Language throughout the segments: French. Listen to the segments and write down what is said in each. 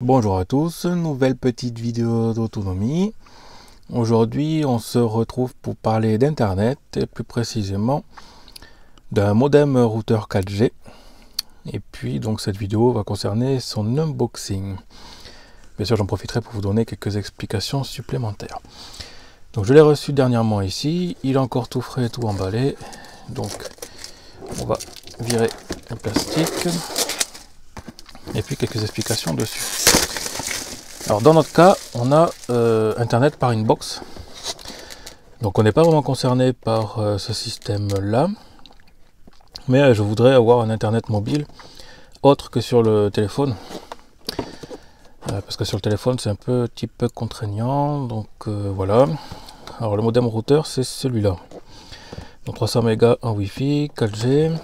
Bonjour à tous, nouvelle petite vidéo d'autonomie. Aujourd'hui on se retrouve pour parler d'internet et plus précisément d'un modem routeur 4G. Et puis donc cette vidéo va concerner son unboxing. Bien sûr j'en profiterai pour vous donner quelques explications supplémentaires. Donc je l'ai reçu dernièrement ici, il est encore tout frais, tout emballé. Donc on va virer le plastique et puis quelques explications dessus. Alors dans notre cas, on a internet par une box. Donc on n'est pas vraiment concerné par ce système-là. Mais je voudrais avoir un internet mobile autre que sur le téléphone. Parce que sur le téléphone, c'est un petit peu contraignant. Donc voilà. Alors le modem routeur, c'est celui-là. Donc 300 mégas en Wi-Fi, 4G.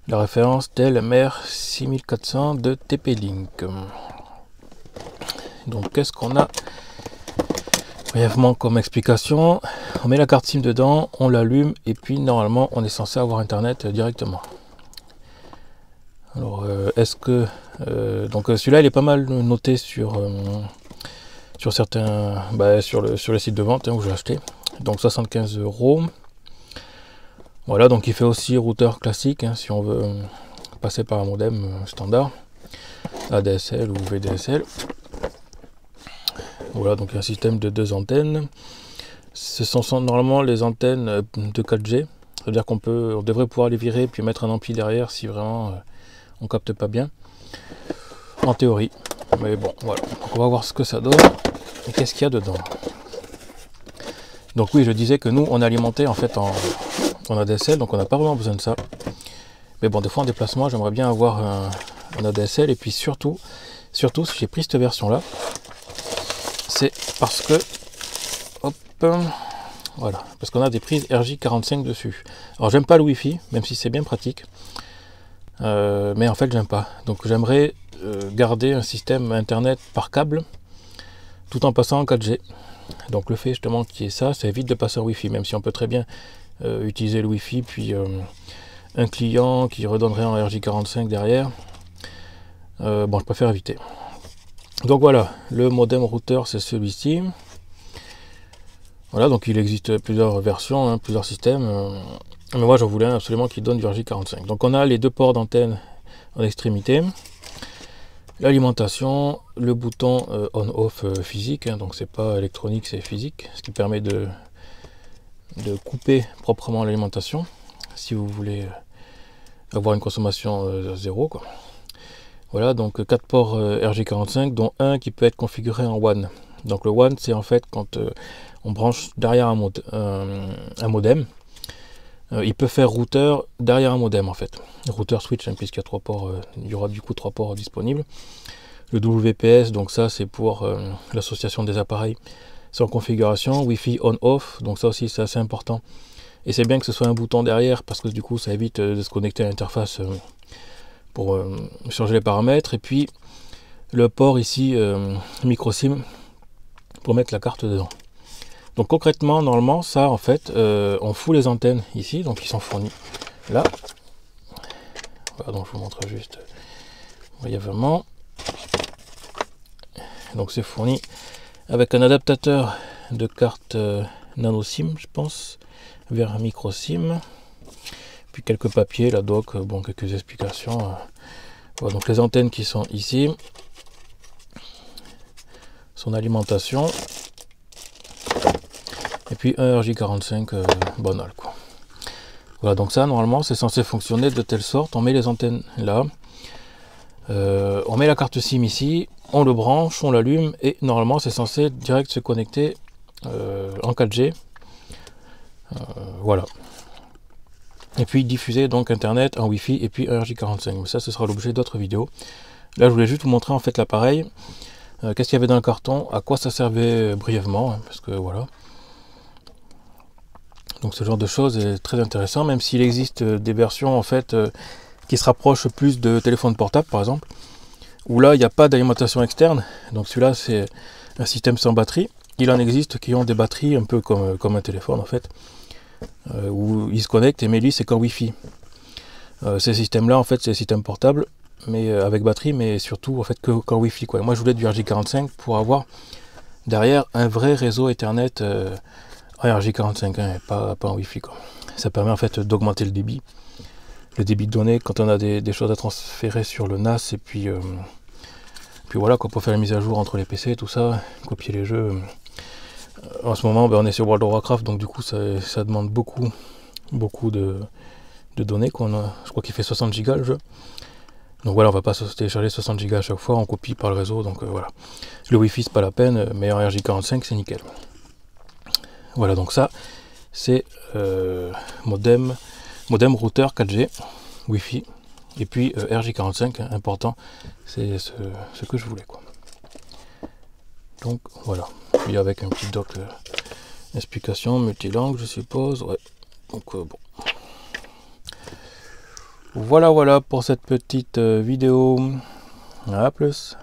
La référence Dell MR6400 de TP-Link. Donc qu'est-ce qu'on a brièvement comme explication? On met la carte SIM dedans, on l'allume et puis normalement on est censé avoir internet directement. Alors est-ce que donc celui-là il est pas mal noté sur certains sur les sites de vente où j'ai acheté. Donc 75 €. Voilà, donc il fait aussi routeur classique si on veut passer par un modem standard ADSL ou VDSL. Voilà, donc il y a un système de 2 antennes. Ce sont normalement les antennes de 4G. C'est-à-dire qu'on devrait pouvoir les virer puis mettre un ampli derrière si vraiment on capte pas bien. En théorie. Mais bon, voilà. Donc on va voir ce que ça donne. Et qu'est-ce qu'il y a dedans. Donc oui, je disais que nous, on est alimenté en fait en ADSL, donc on n'a pas vraiment besoin de ça. Mais bon, des fois en déplacement, j'aimerais bien avoir un ADSL. Et puis surtout, si j'ai pris cette version-là, c'est parce que voilà, parce qu'on a des prises RJ45 dessus. Alors j'aime pas le Wi-Fi, même si c'est bien pratique, mais en fait j'aime pas. Donc j'aimerais garder un système internet par câble tout en passant en 4G. Donc le fait justement qu'il y ait ça évite de passer en Wi-Fi, même si on peut très bien utiliser le Wi-Fi puis un client qui redonnerait en RJ45 derrière. Bon, je préfère éviter. Donc voilà, le modem routeur c'est celui-ci. Voilà, donc il existe plusieurs versions, plusieurs systèmes. Mais moi j'en voulais absolument qui donne du RJ45. Donc on a les deux ports d'antenne en extrémité. L'alimentation, le bouton on-off physique, donc c'est pas électronique, c'est physique, ce qui permet de couper proprement l'alimentation si vous voulez avoir une consommation zéro, quoi. Voilà, donc 4 ports RJ45, dont un qui peut être configuré en WAN. Donc le WAN, c'est en fait quand on branche derrière un modem. Il peut faire routeur derrière un modem en fait. Routeur switch, puisqu'il y a 3 ports, il y aura du coup 3 ports disponibles. Le WPS, donc ça c'est pour l'association des appareils. C'est en configuration. Wi-Fi on-off, donc ça aussi c'est assez important. Et c'est bien que ce soit un bouton derrière, parce que du coup ça évite de se connecter à l'interface pour changer les paramètres. Et puis le port ici micro SIM pour mettre la carte dedans. Donc concrètement, normalement, ça en fait, on fout les antennes ici, donc ils sont fournis là. Voilà, donc je vous montre juste brièvement. Donc c'est fourni avec un adaptateur de carte nano SIM, je pense, vers un micro SIM. Puis quelques papiers, la doc, bon, quelques explications. Voilà, donc les antennes qui sont ici. Son alimentation. Et puis un RJ45 banal, quoi. Voilà, donc ça normalement c'est censé fonctionner de telle sorte. On met les antennes là, on met la carte SIM ici, on le branche, on l'allume et normalement c'est censé direct se connecter en 4G. Voilà. Et puis diffuser donc internet en Wi-Fi et puis un RJ45. Mais ça ce sera l'objet d'autres vidéos. Là je voulais juste vous montrer en fait l'appareil. Qu'est-ce qu'il y avait dans le carton, à quoi ça servait brièvement, parce que voilà. Donc ce genre de choses est très intéressant, même s'il existe des versions en fait qui se rapprochent plus de téléphone portable par exemple, où là il n'y a pas d'alimentation externe. Donc celui-là c'est un système sans batterie. Il en existe qui ont des batteries un peu comme un téléphone en fait, où ils se connectent, mais lui c'est qu'en Wi-Fi. Ces systèmes là en fait c'est des systèmes portables mais avec batterie, mais surtout en fait qu'en Wi-Fi quoi. Moi je voulais du RJ45 pour avoir derrière un vrai réseau Ethernet RJ45, hein, pas en Wi-Fi quoi. Ça permet en fait d'augmenter le débit de données quand on a des choses à transférer sur le NAS, et puis voilà quoi, pour faire la mise à jour entre les PC, tout ça, copier les jeux. En ce moment on est sur World of Warcraft, donc du coup ça demande beaucoup de données quoi. Je crois qu'il fait 60 Go le jeu. Donc voilà, on va pas se télécharger 60 Go à chaque fois, on copie par le réseau, donc voilà. Le Wi-Fi c'est pas la peine, mais en RJ45 c'est nickel. Voilà, donc ça c'est modem routeur 4G Wi-Fi, et puis RJ45, important, c'est ce que je voulais quoi. Donc voilà, puis avec un petit doc explication multilangue je suppose, ouais. Donc bon. Voilà pour cette petite vidéo. À plus.